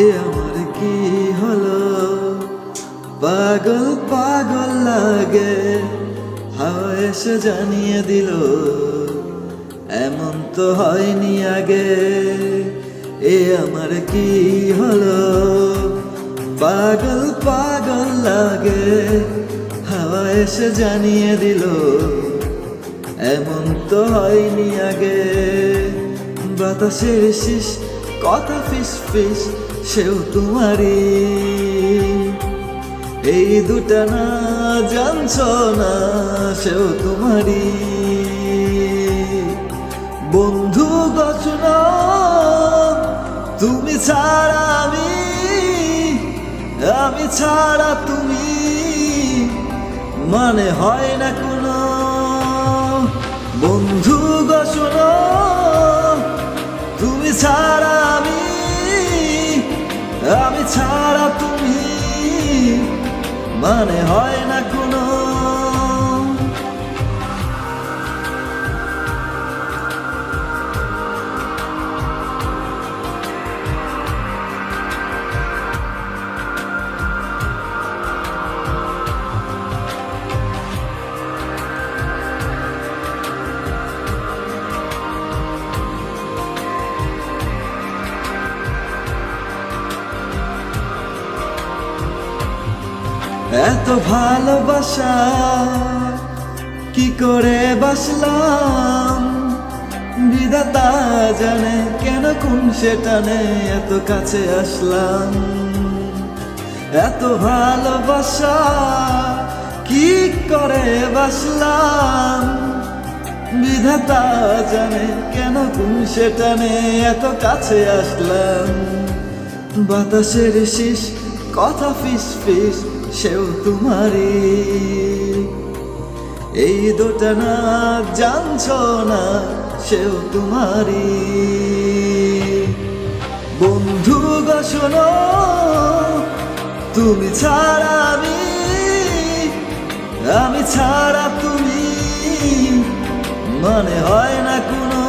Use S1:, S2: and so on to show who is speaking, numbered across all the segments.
S1: এ আমার কি হলো, পাগল পাগল লাগে, হাওয়া এসে জানিয়ে দিল এমন তো হয়নি আগে। এ আমার কি হলো, পাগল পাগল লাগে, হাওয়া এসে জানিয়ে দিল এমন তো হয়নি আগে। বাতাসের শিস কথা ফিস ফিস, সেও তোমারই। এই দুটা না জানছ না, সেও তোমারই। বন্ধু গঠন তুমি ছাড়া আমি ছাড়া তুমি, মানে হয় না কোনো। বন্ধু গঠন তুমি ছাড়া আমি ছাড়া তুমি, মানে হয় না কোনো। এত ভালোবাসা কি করে বাসলাম, বিধাতা জানে কেন কোন সেটানে এত কাছে আসলাম। এত ভালোবাসা কি করে বাসলাম, বিধাতা জানে কেন কোন সেটানে এত কাছে আসলাম। বাতাসের শিস কথা ফিস ফিস, সেও তোমারই। এই দুটা না জানছ না, সেও তোমারই। বন্ধু গো শোনো, তুমি ছাড়া আমি ছাড়া তুমি, মানে হয় না কোনো।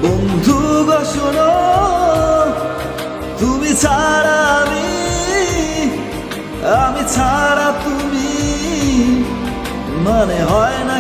S1: বন্ধু গো শোনো, তুমি ছাড়া আমি ছাড়া তুমি, মানে হয় না।